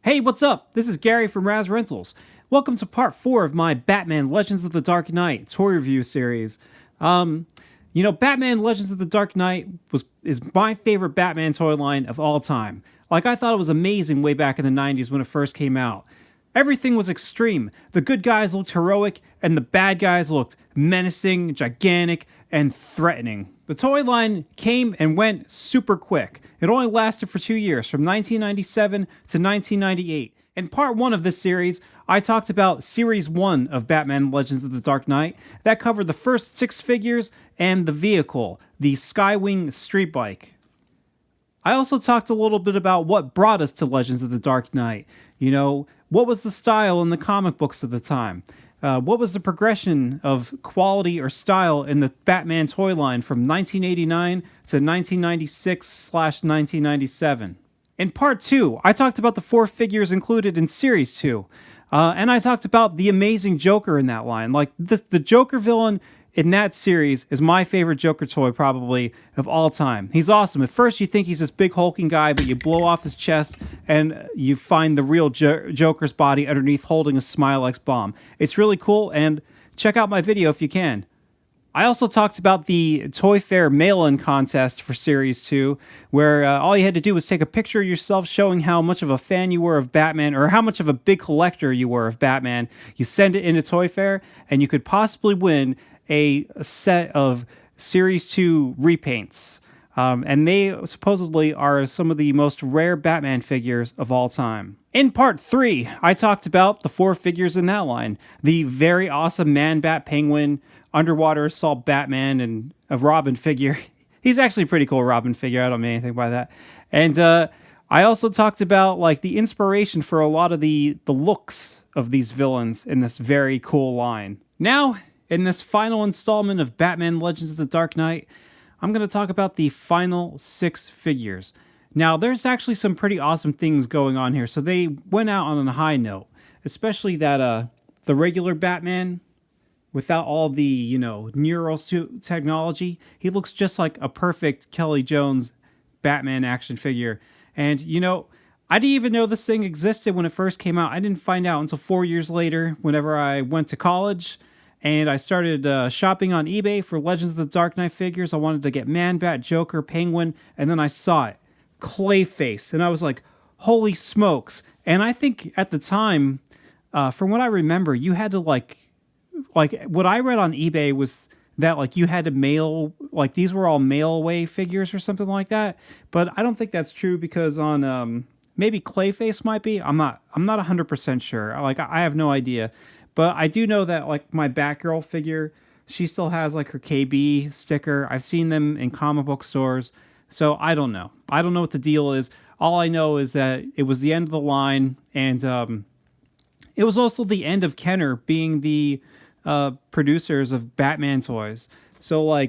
Hey, what's up? This is Gary from Raz Rentals. Welcome to part 4 of my Batman Legends of the Dark Knight toy review series. Batman Legends of the Dark Knight is my favorite Batman toy line of all time. I thought it was amazing way back in the 90s when it first came out. Everything was extreme. The good guys looked heroic, and the bad guys looked menacing, gigantic, and threatening. The toy line came and went super quick. It only lasted for 2 years, from 1997 to 1998. In part 1 of this series, I talked about Series 1 of Batman Legends of the Dark Knight. That covered the first 6 figures and the vehicle, the Skywing street bike. I also talked a little bit about what brought us to Legends of the Dark Knight. What was the style in the comic books at the time? What was the progression of quality or style in the Batman toy line from 1989 to 1996/1997? In part 2, I talked about the 4 figures included in Series 2. And I talked about the amazing Joker in that line. The Joker villain in that series is my favorite Joker toy probably of all time. He's awesome. At first you think he's this big hulking guy, but you blow off his chest and you find the real Joker's body underneath holding a Smilex bomb. It's really cool, and check out my video if you can. I also talked about the Toy Fair mail-in contest for Series 2, where all you had to do was take a picture of yourself showing how much of a fan you were of Batman, or how much of a big collector you were of Batman. You send it into Toy Fair, and you could possibly win a set of Series 2 repaints. And they supposedly are some of the most rare Batman figures of all time. In part 3, I talked about the 4 figures in that line. The very awesome Man-Bat Penguin, Underwater Assault Batman, and a Robin figure. He's actually a pretty cool Robin figure. I don't mean anything by that. And I also talked about the inspiration for a lot of the looks of these villains in this very cool line. Now, in this final installment of Batman Legends of the Dark Knight, I'm going to talk about the final 6 figures. Now, there's actually some pretty awesome things going on here, so they went out on a high note, especially that the regular Batman, without all the, neural suit technology, he looks just like a perfect Kelly Jones Batman action figure. And, I didn't even know this thing existed when it first came out. I didn't find out until 4 years later, whenever I went to college. And I started shopping on eBay for Legends of the Dark Knight figures. I wanted to get Man-Bat, Joker, Penguin, and then I saw it. Clayface. And I was like, holy smokes. And I think at the time, from what I remember, you had to what I read on eBay was that you had to mail, these were all mail away figures or something like that. But I don't think that's true, because on maybe Clayface might be. I'm not 100% sure. I have no idea. But I do know that my Batgirl figure, she still has her KB sticker. I've seen them in comic book stores. So I don't know. I don't know what the deal is. All I know is that it was the end of the line, and it was also the end of Kenner being the producers of Batman toys. So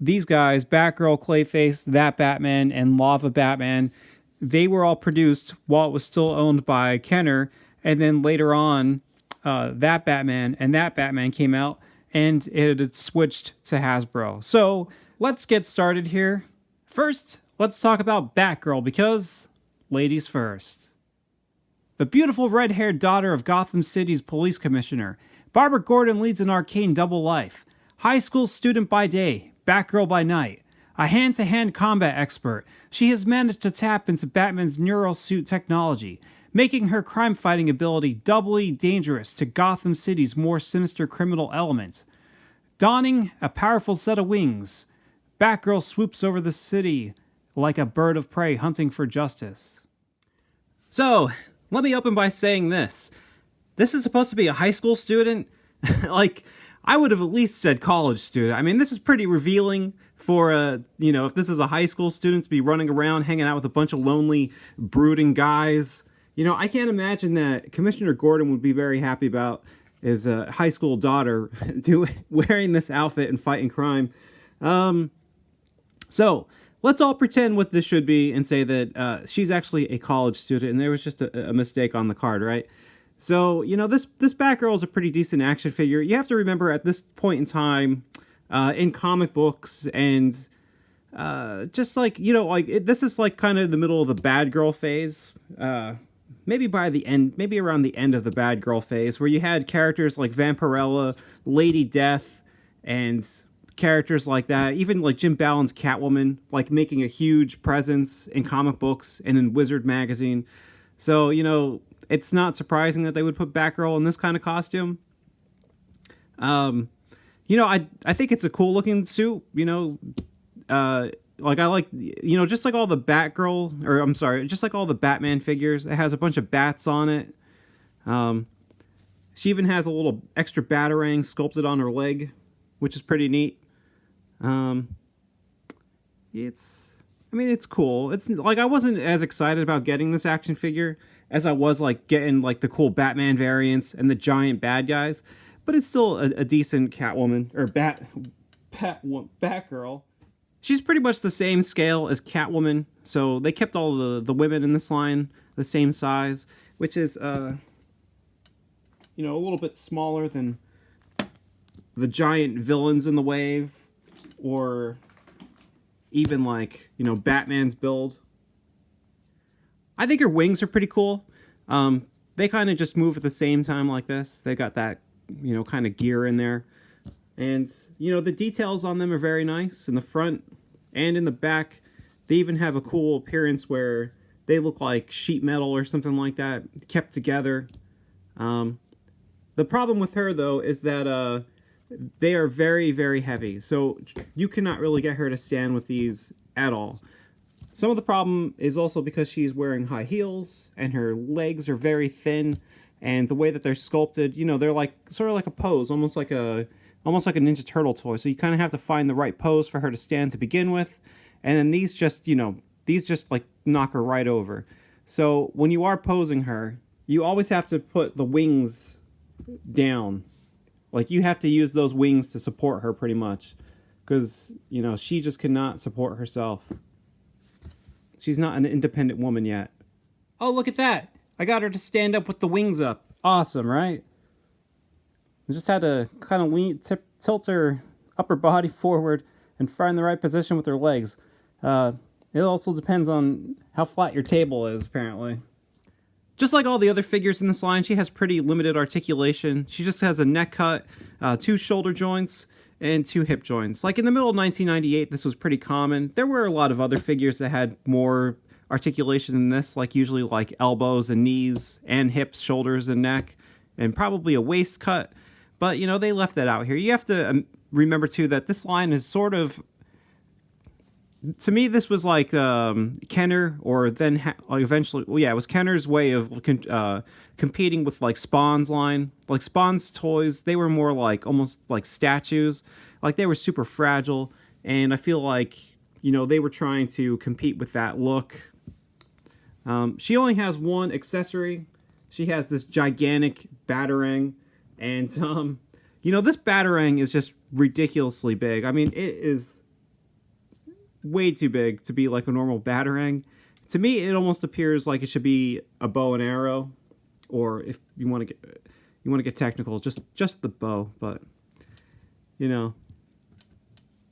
these guys, Batgirl, Clayface, That Batman, and Lave Batman, they were all produced while it was still owned by Kenner, and then later on, That Batman and That Batman came out, and it had switched to Hasbro. So let's get started here. First, let's talk about Batgirl, because ladies first. The beautiful red-haired daughter of Gotham City's police commissioner, Barbara Gordon leads an arcane double life. High school student by day, Batgirl by night. A hand-to-hand combat expert, she has managed to tap into Batman's neural suit technology, making her crime-fighting ability doubly dangerous to Gotham City's more sinister criminal element. Donning a powerful set of wings, Batgirl swoops over the city like a bird of prey hunting for justice. So, let me open by saying this. This is supposed to be a high school student? I would have at least said college student. I mean, this is pretty revealing for, if this is a high school student to be running around hanging out with a bunch of lonely, brooding guys. I can't imagine that Commissioner Gordon would be very happy about his high school daughter wearing this outfit and fighting crime. So, let's all pretend what this should be and say that she's actually a college student and there was just a mistake on the card, right? So, this Batgirl is a pretty decent action figure. You have to remember, at this point in time, in comic books and this is kind of the middle of the bad girl phase. maybe by the end, maybe around the end of the Batgirl phase, where you had characters like Vampirella, Lady Death, and characters like that, even like Jim Ballen's Catwoman, like making a huge presence in comic books and in Wizard magazine. So, it's not surprising that they would put Batgirl in this kind of costume. I think it's a cool looking suit, like I like, just like all the Batgirl, or I'm sorry, just like all the Batman figures, it has a bunch of bats on it. She even has a little extra batarang sculpted on her leg, which is pretty neat. It's cool. It's like I wasn't as excited about getting this action figure as I was like getting like the cool Batman variants and the giant bad guys, but it's still a decent Catwoman or Batgirl. She's pretty much the same scale as Catwoman, so they kept all the women in this line the same size, which is a little bit smaller than the giant villains in the wave, or even like, Batman's build. I think her wings are pretty cool. They kind of just move at the same time like this. They got that, kind of gear in there. And, the details on them are very nice. In the front and in the back, they even have a cool appearance where they look like sheet metal or something like that, kept together. The problem with her, though, is that they are very, very heavy. So you cannot really get her to stand with these at all. Some of the problem is also because she's wearing high heels and her legs are very thin. And the way that they're sculpted, they're like sort of like a pose, almost like a Ninja Turtle toy. So you kind of have to find the right pose for her to stand to begin with. And then these just like knock her right over. So when you are posing her, you always have to put the wings down. Like you have to use those wings to support her pretty much. Because, she just cannot support herself. She's not an independent woman yet. Oh, look at that. I got her to stand up with the wings up. Awesome, right? I just had to kind of tilt her upper body forward and find the right position with her legs. It also depends on how flat your table is, apparently. Just like all the other figures in this line, she has pretty limited articulation. She just has a neck cut, 2 shoulder joints, and 2 hip joints. Like in the middle of 1998, this was pretty common. There were a lot of other figures that had more articulation than this, like usually like elbows and knees and hips, shoulders and neck, and probably a waist cut. But, they left that out here. You have to remember, too, that this line is sort of... To me, this was like Kenner, or then eventually... Well, yeah, it was Kenner's way of competing with, like, Spawn's line. Like, Spawn's toys, they were more like, almost like statues. Like, they were super fragile. And I feel like, they were trying to compete with that look. She only has one accessory. She has this gigantic batarang. And, this batarang is just ridiculously big. I mean, it is way too big to be like a normal batarang. To me, it almost appears like it should be a bow and arrow, or if you want to get technical, just the bow. But,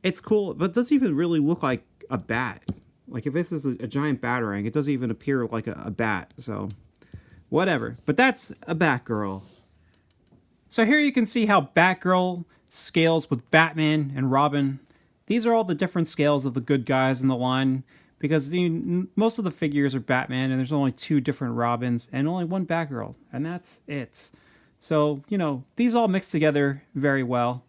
it's cool, but it doesn't even really look like a bat. Like, if this is a giant batarang, it doesn't even appear like a bat. So, whatever. But that's a Batgirl. So here you can see how Batgirl scales with Batman and Robin. These are all the different scales of the good guys in the line, because most of the figures are Batman, and there's only 2 different Robins, and only 1 Batgirl, and that's it. So, these all mix together very well.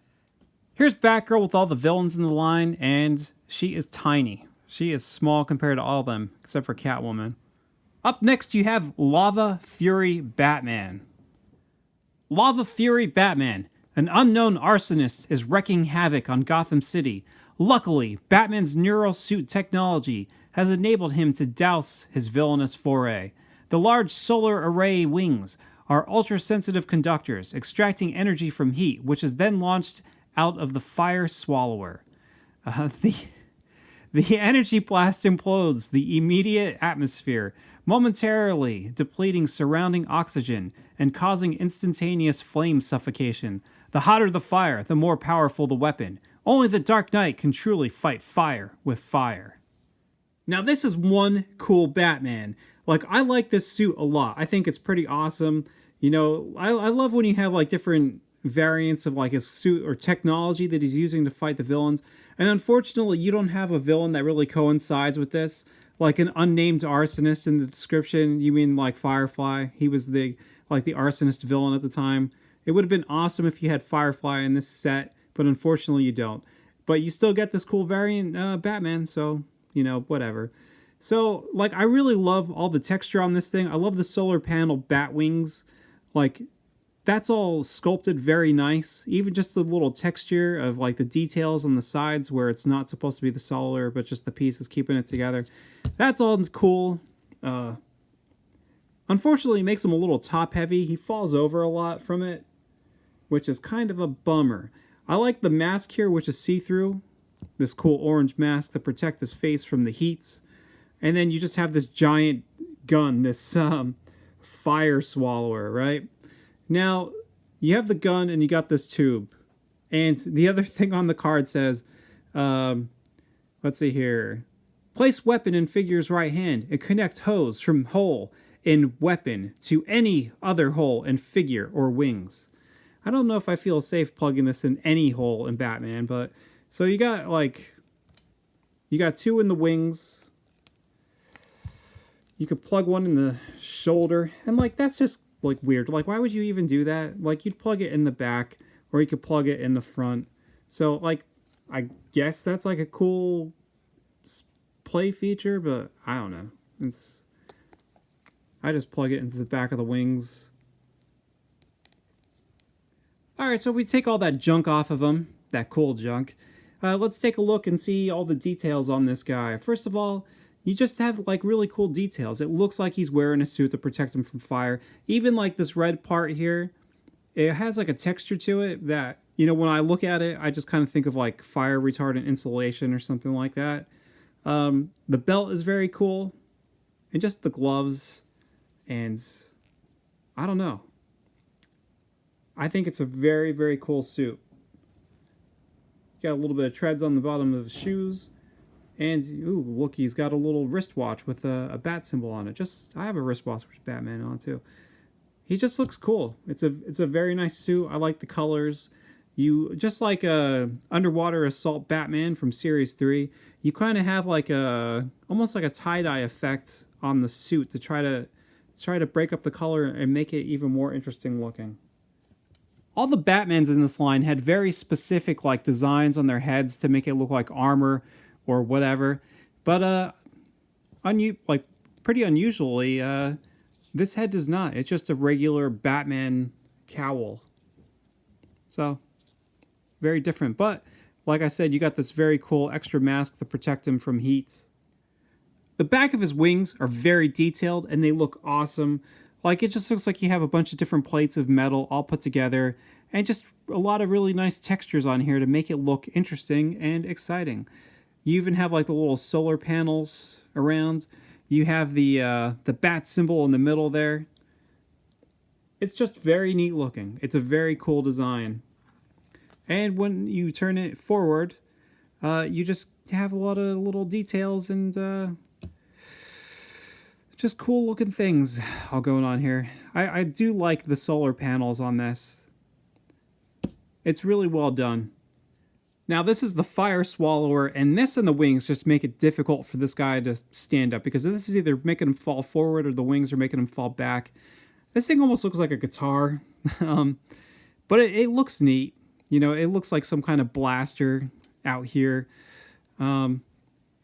Here's Batgirl with all the villains in the line, and she is tiny. She is small compared to all of them, except for Catwoman. Up next, you have Lava Fury Batman. Lava Fury Batman. An unknown arsonist is wreaking havoc on Gotham City. Luckily, Batman's neural suit technology has enabled him to douse his villainous foray. The large solar array wings are ultra-sensitive conductors, extracting energy from heat, which is then launched out of the fire swallower. The energy blast implodes the immediate atmosphere, momentarily depleting surrounding oxygen and causing instantaneous flame suffocation. The hotter the fire, the more powerful the weapon. Only the Dark Knight can truly fight fire with fire. Now this is one cool Batman. Like, I like this suit a lot. I think it's pretty awesome. You know, I love when you have like different variants of like his suit or technology that he's using to fight the villains. And unfortunately, you don't have a villain that really coincides with this. Like an unnamed arsonist in the description. You mean like Firefly? He was the arsonist villain at the time. It would have been awesome if you had Firefly in this set, but unfortunately you don't. But you still get this cool variant Batman, so, you know, whatever. So, like, I really love all the texture on this thing. I love the solar panel bat wings. Like, that's all sculpted very nice. Even just the little texture of, like, the details on the sides where it's not supposed to be the solar, but just the pieces keeping it together. That's all cool. Unfortunately, it makes him a little top-heavy. He falls over a lot from it, which is kind of a bummer. I like the mask here, which is see-through. This cool orange mask to protect his face from the heats. And then you just have this giant gun, this fire swallower, right? Now, you have the gun and you got this tube. And the other thing on the card says, let's see here. Place weapon in figure's right hand and connect hose from hole in weapon to any other hole in figure or wings. I don't know if I feel safe plugging this in any hole in Batman, but... So you got, like... You got two in the wings. You could plug one in the shoulder. And, like, that's just, like, weird. Like, why would you even do that? Like, you'd plug it in the back, or you could plug it in the front. So, like, I guess that's, like, a cool play feature, but I don't know. It's... I just plug it into the back of the wings. Alright, so we take all that junk off of him. That cool junk. Let's take a look and see all the details on this guy. First of all, you just have like really cool details. It looks like he's wearing a suit to protect him from fire. Even like this red part here, it has like a texture to it that, you know, when I look at it, I just kind of think of like fire retardant insulation or something like that. The belt is very cool. And just the gloves. And I don't know. I think it's a very, very cool suit. Got a little bit of treads on the bottom of his shoes. And, ooh, look, he's got a little wristwatch with a bat symbol on it. I have a wristwatch with Batman on, too. He just looks cool. It's a very nice suit. I like the colors. You, just like Underwater Assault Batman from Series 3, you kind of have like almost like a tie-dye effect on the suit to try to break up the color and make it even more interesting looking. All the Batmans in this line had very specific like designs on their heads to make it look like armor or whatever. But pretty unusually, this head does not. It's just a regular Batman cowl. So, very different. But, like I said, you got this very cool extra mask to protect him from heat. The back of his wings are very detailed and they look awesome. Like, it just looks like you have a bunch of different plates of metal all put together and just a lot of really nice textures on here to make it look interesting and exciting. You even have, like, the little solar panels around. You have the bat symbol in the middle there. It's just very neat looking. It's a very cool design. And when you turn it forward, you just have a lot of little details and... just cool looking things all going on here. I do like the solar panels on this. It's really well done. Now this is the fire swallower, and this and the wings just make it difficult for this guy to stand up because this is either making him fall forward or the wings are making him fall back. This thing almost looks like a guitar, but it looks neat. You know, it looks like some kind of blaster out here.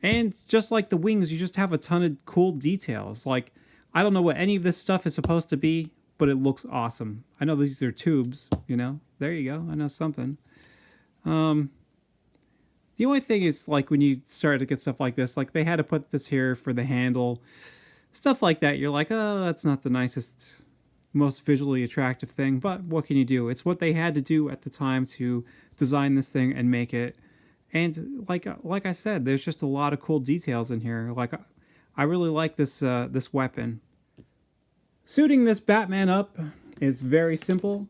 And just like the wings, you just have a ton of cool details. Like, I don't know what any of this stuff is supposed to be, but it looks awesome. I know these are tubes, you know. There you go. I know something. The only thing is, like, when you start to get stuff like this, like, they had to put this here for the handle. Stuff like that, you're like, oh, that's not the nicest, most visually attractive thing. But what can you do? It's what they had to do at the time to design this thing and make it. And like I said, there's just a lot of cool details in here. Like, I really like this this weapon. Suiting this Batman up is very simple.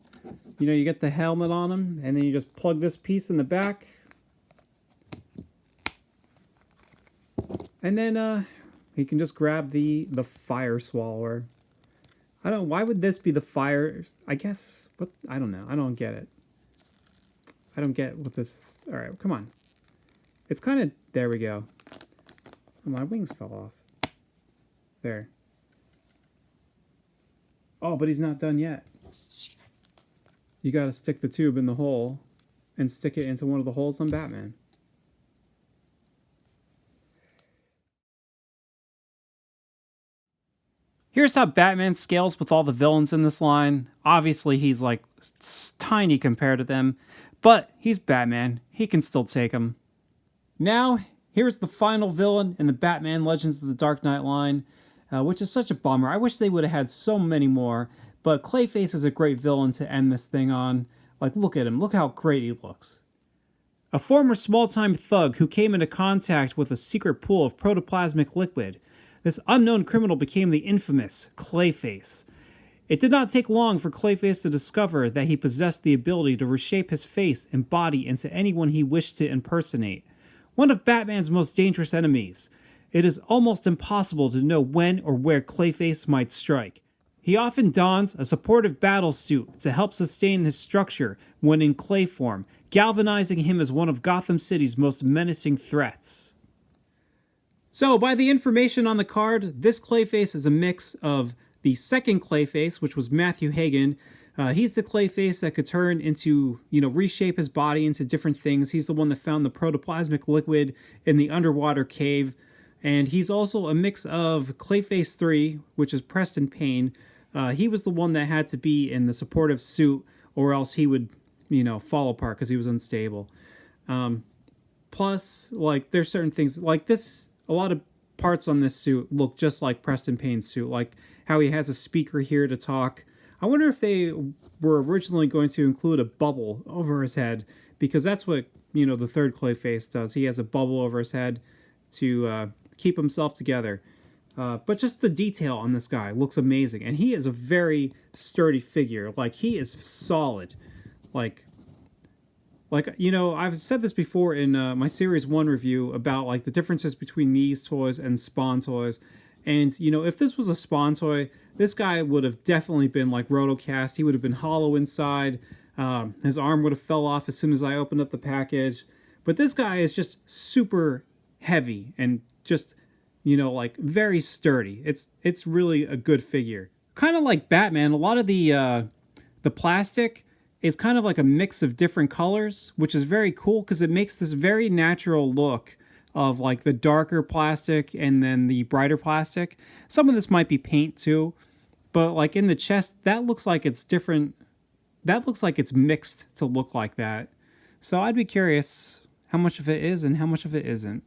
You know, you get the helmet on him, and then you just plug this piece in the back. And then He can just grab the fire swallower. I don't. Why would this be the fire? I guess. What? I don't know. I don't get it. I don't get what this. All right, come on. It's kind of. There we go. Oh, my wings fell off. There. Oh, but he's not done yet. You got to stick the tube in the hole and stick it into one of the holes on Batman. Here's how Batman scales with all the villains in this line. Obviously, he's like tiny compared to them, but he's Batman. He can still take them. Now, here's the final villain in the Batman Legends of the Dark Knight line, which is such a bummer. I wish they would have had so many more, but Clayface is a great villain to end this thing on. Like, look at him. Look how great he looks. A former small-time thug who came into contact with a secret pool of protoplasmic liquid, this unknown criminal became the infamous Clayface. It did not take long for Clayface to discover that he possessed the ability to reshape his face and body into anyone he wished to impersonate. One of Batman's most dangerous enemies, it is almost impossible to know when or where Clayface might strike. He often dons a supportive battle suit to help sustain his structure when in clay form, galvanizing him as one of Gotham City's most menacing threats. So, by the information on the card, this Clayface is a mix of the second Clayface, which was Matthew Hagen. He's the Clayface that could turn into, reshape his body into different things. He's the one that found the protoplasmic liquid in the underwater cave. And he's also a mix of Clayface 3, which is Preston Payne. He was the one that had to be in the supportive suit, or else he would, fall apart because he was unstable. Plus, there's certain things, like this. A lot of parts on this suit look just like Preston Payne's suit, like how he has a speaker here to talk. I wonder if they were originally going to include a bubble over his head, because that's what, the third Clayface does. He has a bubble over his head to keep himself together. But just the detail on this guy looks amazing, and he is a very sturdy figure. Like, he is solid. I've said this before in my Series 1 review about, the differences between these toys and Spawn toys. And, if this was a Spawn toy, this guy would have definitely been, rotocast. He would have been hollow inside. His arm would have fell off as soon as I opened up the package. But this guy is just super heavy and just, very sturdy. It's really a good figure. Kind of like Batman, a lot of the plastic is kind of like a mix of different colors, which is very cool because it makes this very natural look of the darker plastic and then the brighter plastic. Some of this might be paint too, but in the chest, that looks like it's different. That looks like it's mixed to look like that. So I'd be curious how much of it is and how much of it isn't.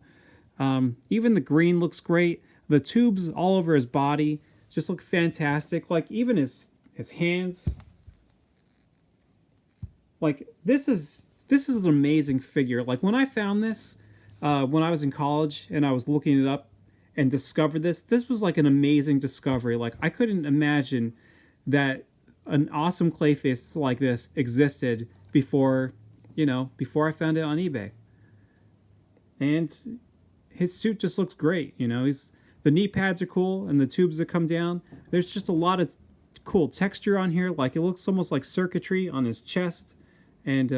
Even the green looks great. The tubes all over his body just look fantastic. Even his hands. This is an amazing figure. When I found this, when I was in college and I was looking it up and discovered this was an amazing discovery. I couldn't imagine that an awesome Clayface like this existed before I found it on eBay. And his suit just looks great. The knee pads are cool, and the tubes that come down. There's just a lot of cool texture on here. It looks almost like circuitry on his chest. And,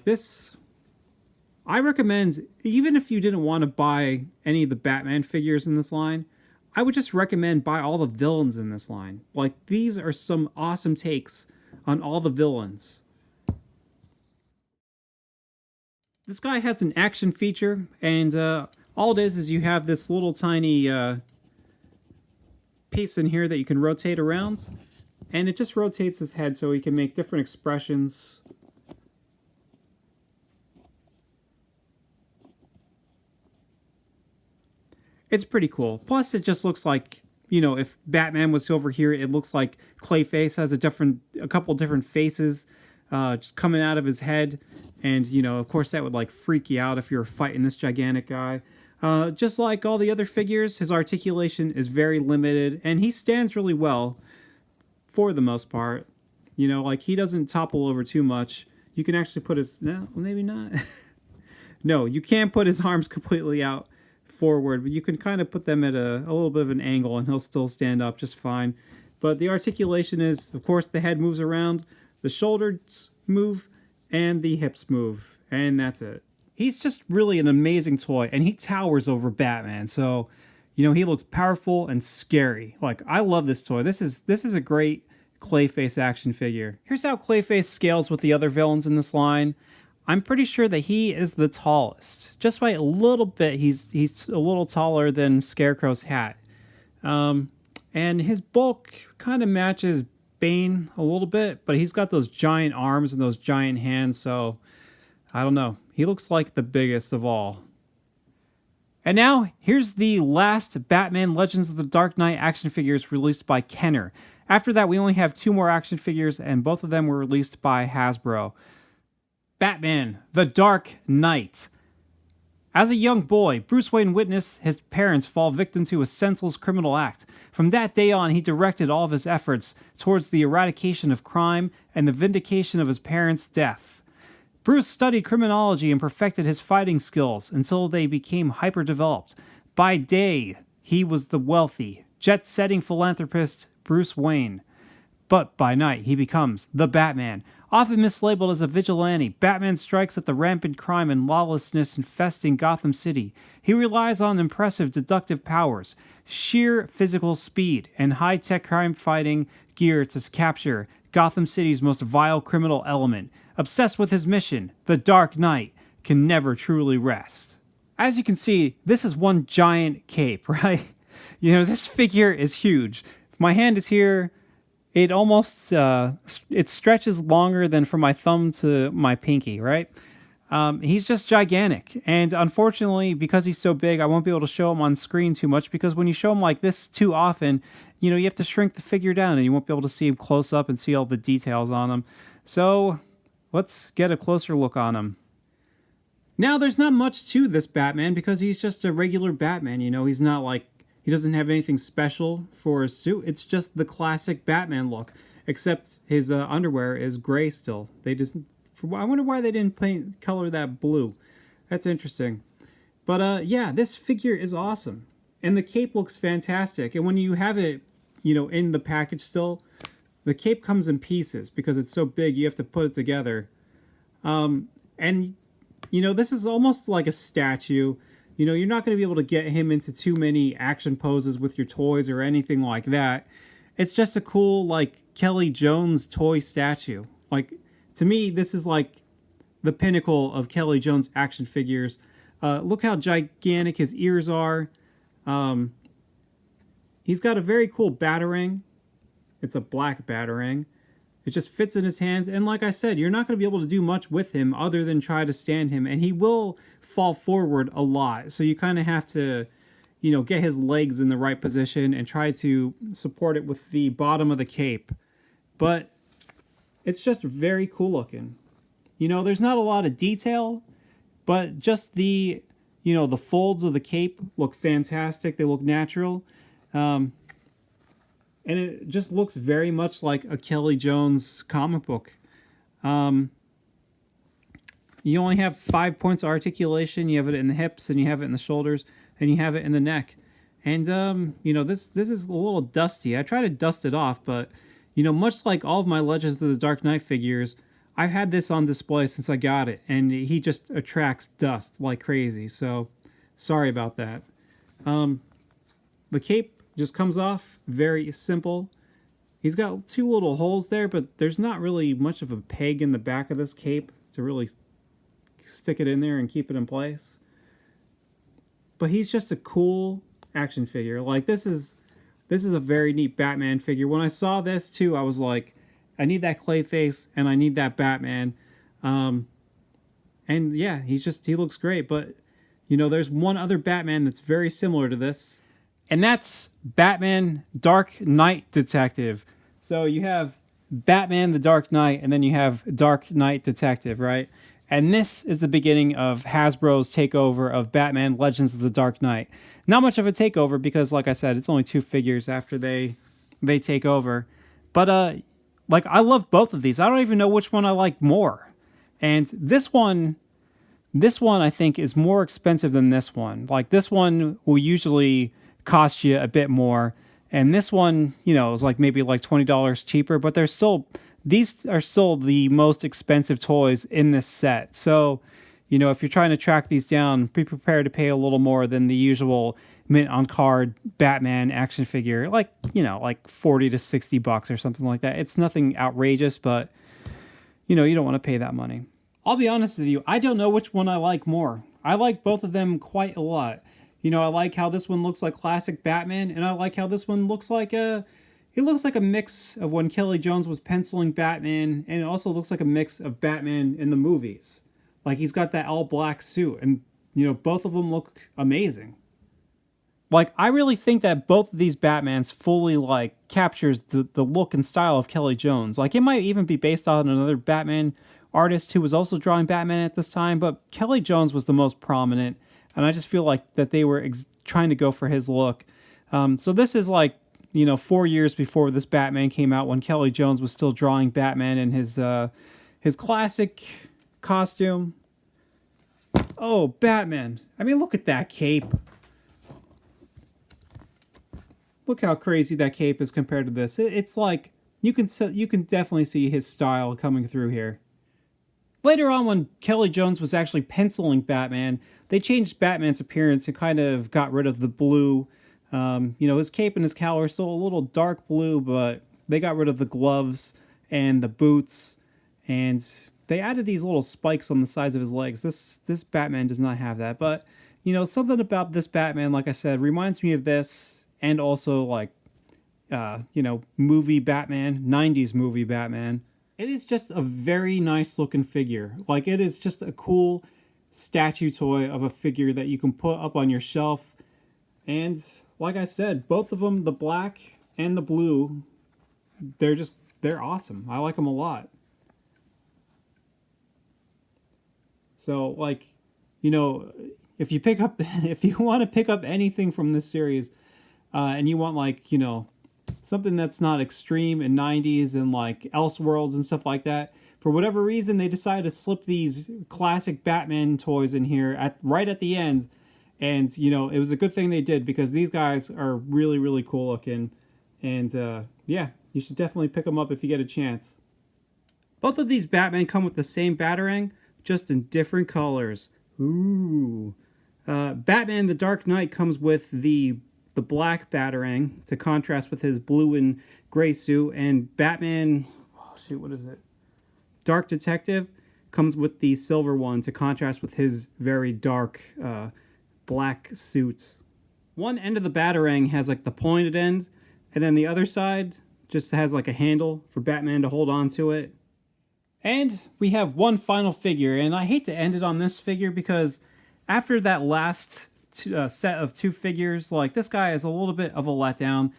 this, I recommend, even if you didn't want to buy any of the Batman figures in this line, I would just recommend buy all the villains in this line. These are some awesome takes on all the villains. This guy has an action feature, and all it is you have this little tiny piece in here that you can rotate around. And it just rotates his head so he can make different expressions. It's pretty cool. Plus, it just looks like, if Batman was over here, it looks like Clayface has a couple different faces just coming out of his head. And, of course, that would, freak you out if you were fighting this gigantic guy. Just like all the other figures, his articulation is very limited, and he stands really well. For the most part, he doesn't topple over too much. You can actually put his, no, maybe not. No, you can't put his arms completely out forward, but you can kind of put them at a little bit of an angle and he'll still stand up just fine. But the articulation is, of course, the head moves around, the shoulders move, and the hips move, and that's it. He's just really an amazing toy, and he towers over Batman, so, you know, he looks powerful and scary. Like, I love this toy. This is a great Clayface action figure. Here's how Clayface scales with the other villains in this line. I'm pretty sure that he is the tallest. Just by a little bit, he's a little taller than Scarecrow's hat. And his bulk kind of matches Bane a little bit, but he's got those giant arms and those giant hands, so I don't know. He looks like the biggest of all. And now, here's the last Batman Legends of the Dark Knight action figures released by Kenner. After that, we only have 2 more action figures, and both of them were released by Hasbro. Batman, the Dark Knight. As a young boy, Bruce Wayne witnessed his parents fall victim to a senseless criminal act. From that day on, he directed all of his efforts towards the eradication of crime and the vindication of his parents' death. Bruce studied criminology and perfected his fighting skills until they became hyper-developed. By day, he was the wealthy, jet-setting philanthropist Bruce Wayne. But by night, he becomes the Batman. Often mislabeled as a vigilante, Batman strikes at the rampant crime and lawlessness infesting Gotham City. He relies on impressive deductive powers, sheer physical speed, and high-tech crime-fighting gear to capture Gotham City's most vile criminal element. Obsessed with his mission, the Dark Knight can never truly rest. As you can see, this is one giant cape, right? You know, this figure is huge. If my hand is here, it almost, it stretches longer than from my thumb to my pinky, right? He's just gigantic. And unfortunately, because he's so big, I won't be able to show him on screen too much, because when you show him like this too often, you know, you have to shrink the figure down and you won't be able to see him close up and see all the details on him. So let's get a closer look on him. Now, there's not much to this Batman because he's just a regular Batman, you know, he's not like, he doesn't have anything special for his suit. It's just the classic Batman look, except his underwear is gray still. They just, I wonder why they didn't color that blue. That's interesting. But yeah, this figure is awesome. And the cape looks fantastic. And when you have it, you know, in the package still, the cape comes in pieces because it's so big you have to put it together. And, you know, this is almost like a statue. You know, you're not going to be able to get him into too many action poses with your toys or anything like that. It's just a cool, like, Kelly Jones toy statue. Like, to me, this is like the pinnacle of Kelly Jones action figures. Look how gigantic his ears are. He's got a very cool Batarang. It's a black Batarang. It just fits in his hands. And like I said, you're not going to be able to do much with him other than try to stand him. And he will fall forward a lot. So you kind of have to, you know, get his legs in the right position and try to support it with the bottom of the cape. But it's just very cool looking. You know, there's not a lot of detail, but just the, you know, the folds of the cape look fantastic. They look natural. And it just looks very much like a Kelly Jones comic book. You only have 5 points of articulation. You have it in the hips, and you have it in the shoulders, and you have it in the neck. And, you know, this is a little dusty. I try to dust it off, but, you know, much like all of my Legends of the Dark Knight figures, I've had this on display since I got it, and he just attracts dust like crazy. So, sorry about that. The cape just comes off, very simple. He's got 2 little holes there, but there's not really much of a peg in the back of this cape to really stick it in there and keep it in place. But he's just a cool action figure. Like, this is a very neat Batman figure. When I saw this too, I was like, I need that Clayface and I need that Batman. And yeah, he looks great. But, you know, there's one other Batman that's very similar to this. And that's Batman Dark Knight Detective. So you have Batman the Dark Knight, and then you have Dark Knight Detective, right? And this is the beginning of Hasbro's takeover of Batman Legends of the Dark Knight. Not much of a takeover because, like I said, it's only 2 figures after they take over. But, like, I love both of these. I don't even know which one I like more. And this one This one, I think, is more expensive than this one. Like, this one will usually cost you a bit more. And this one, is like maybe like $20 cheaper, but these are still the most expensive toys in this set. So, if you're trying to track these down, be prepared to pay a little more than the usual mint on card Batman action figure, like 40 to $60 or something like that. It's nothing outrageous, but you don't want to pay that money. I'll be honest with you, I don't know which one I like more. I like both of them quite a lot. I like how this one looks like classic Batman, and I like how this one looks like it looks like a mix of when Kelly Jones was penciling Batman, and it also looks like a mix of Batman in the movies. Like, he's got that all black suit, and both of them look amazing. Like, I really think that both of these Batmans fully captures the look and style of Kelly Jones. Like, it might even be based on another Batman artist who was also drawing Batman at this time, but Kelly Jones was the most prominent, and I just feel like that they were trying to go for his look. So this is 4 years before this Batman came out, when Kelly Jones was still drawing Batman in his classic costume. Oh, Batman. I mean, look at that cape. Look how crazy that cape is compared to this. It's like, you can definitely see his style coming through here. Later on, when Kelly Jones was actually penciling Batman, they changed Batman's appearance and kind of got rid of the blue. His cape and his cowl are still a little dark blue, but they got rid of the gloves and the boots, and they added these little spikes on the sides of his legs. This Batman does not have that, but something about this Batman, like I said, reminds me of this, and also movie Batman, 90s movie Batman. It is just a very nice looking figure. Like, it is just a cool statue toy of a figure that you can put up on your shelf. And like I said, both of them, the black and the blue, they're awesome. I like them a lot. So, if you want to pick up anything from this series, and you want something that's not extreme in 90s and Elseworlds and stuff like that, for whatever reason they decided to slip these classic Batman toys in here right at the end, and it was a good thing they did, because these guys are really, really cool looking, and yeah, you should definitely pick them up if you get a chance. Both of these Batman come with the same Batarang, just in different colors. Ooh. Batman the Dark Knight comes with the black Batarang to contrast with his blue and gray suit, and Batman, what is it? Dark Detective comes with the silver one to contrast with his very dark black suit. One end of the Batarang has the pointed end, and then the other side just has a handle for Batman to hold on to it. And we have one final figure, and I hate to end it on this figure, because after that last set of two figures, this guy is a little bit of a letdown,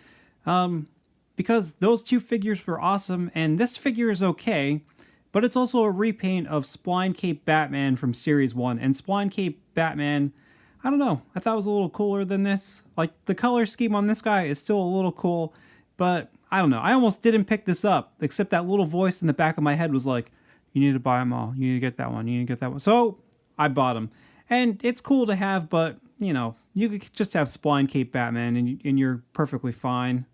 because those two figures were awesome, and this figure is okay, but it's also a repaint of Spline Cape Batman from Series 1, and Spline Cape Batman, I don't know, I thought it was a little cooler than this. The color scheme on this guy is still a little cool, but I don't know, I almost didn't pick this up, except that little voice in the back of my head was like, you need to buy them all, you need to get that one, you need to get that one. So I bought them, and it's cool to have, but you could just have Spline Cape Batman and you're perfectly fine.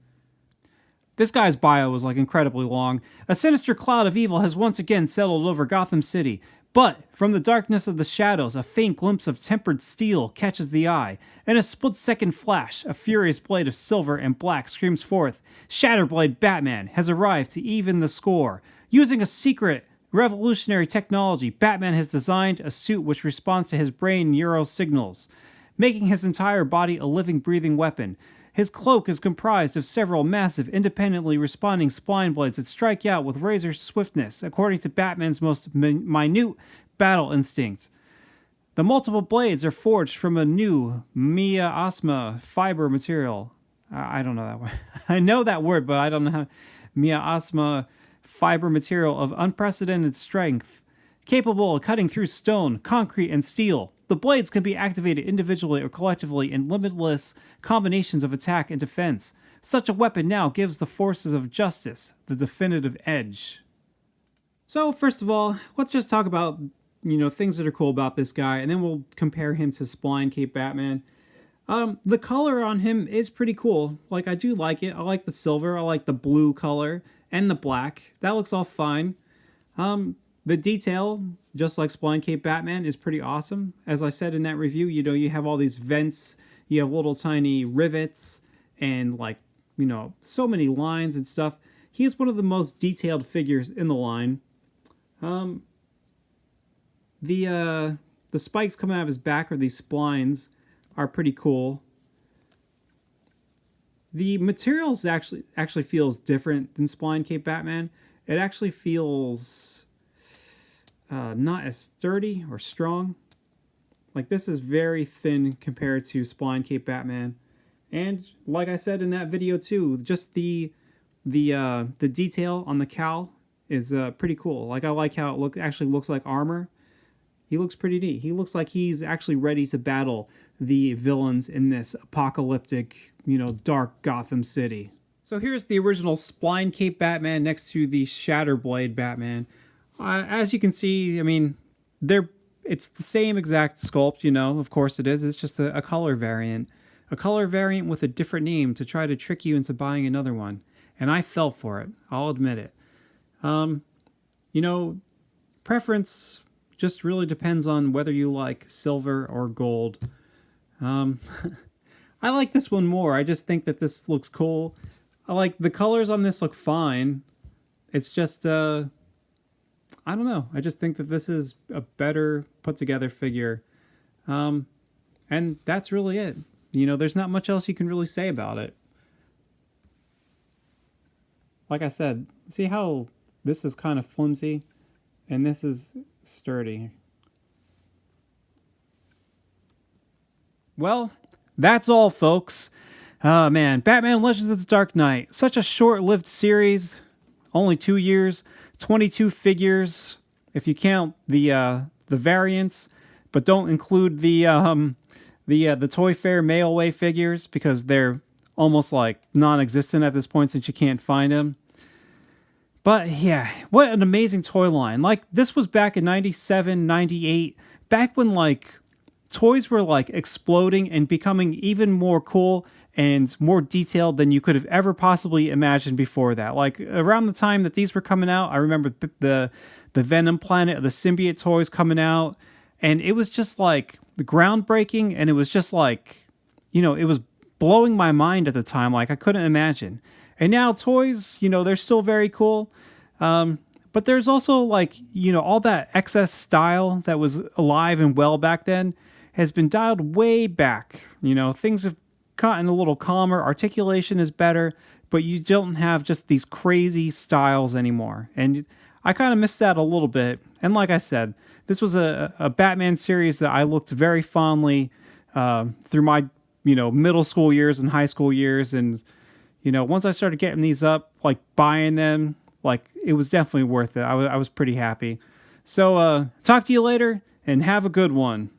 This guy's bio was incredibly long. A sinister cloud of evil has once again settled over Gotham City, but from the darkness of the shadows, a faint glimpse of tempered steel catches the eye. In a split-second flash, a furious blade of silver and black screams forth, Shatter Blade Batman has arrived to even the score. Using a secret, revolutionary technology, Batman has designed a suit which responds to his brain neural signals, making his entire body a living, breathing weapon. His cloak is comprised of several massive, independently responding spline blades that strike out with razor swiftness, according to Batman's most minute battle instinct. The multiple blades are forged from a new miasma fiber material. I don't know that word. I know that word, but I don't know how. Miasma fiber material of unprecedented strength, capable of cutting through stone, concrete, and steel. The blades can be activated individually or collectively in limitless combinations of attack and defense. Such a weapon now gives the forces of justice the definitive edge. So, first of all, let's just talk about things that are cool about this guy, and then we'll compare him to Spline Cape Batman. The color on him is pretty cool. Like, I do like it. I like the silver. I like the blue color and the black. That looks all fine. The detail, just like Spline Cape Batman, is pretty awesome. As I said in that review, you have all these vents, you have little tiny rivets, and like, so many lines and stuff. He is one of the most detailed figures in the line. The spikes coming out of his back, or these splines, are pretty cool. The materials actually feels different than Spline Cape Batman. It actually feels not as sturdy or strong. Like, this is very thin compared to Spline Cape Batman. And like I said in that video too, just the detail on the cowl is pretty cool. Like, I like how it actually looks like armor. He looks pretty neat. He looks like he's actually ready to battle the villains in this apocalyptic, dark Gotham City. So here's the original Spline Cape Batman next to the Shatter Blade Batman. As you can see, I mean, it's the same exact sculpt, of course it is. It's just a color variant. A color variant with a different name to try to trick you into buying another one. And I fell for it. I'll admit it. Preference just really depends on whether you like silver or gold. I like this one more. I just think that this looks cool. I like the colors on this look fine. It's just, I don't know. I just think that this is a better put together figure. And that's really it. There's not much else you can really say about it. Like I said, see how this is kind of flimsy and this is sturdy. Well, that's all, folks. Oh man, Batman Legends of the Dark Knight. Such a short-lived series. Only 2 years, 22 figures, if you count the variants, but don't include the Toy Fair mail-away figures, because they're almost like non-existent at this point since you can't find them. But yeah, what an amazing toy line. Like, this was back in 97, 98, back when like toys were like exploding and becoming even more cool and more detailed than you could have ever possibly imagined before that. Like, around the time that these were coming out, I remember the Venom Planet, the Symbiote toys coming out, and it was just like groundbreaking, and it was just like, it was blowing my mind at the time. Like, I couldn't imagine. And now toys, they're still very cool. But there's also like, all that excess style that was alive and well back then has been dialed way back. Things have gotten a little calmer. Articulation is better, but you don't have just these crazy styles anymore. And I kind of missed that a little bit. And like I said, this was a Batman series that I looked very fondly through my, middle school years and high school years. And once I started getting these up, like buying them, like, it was definitely worth it. I was pretty happy. So talk to you later and have a good one.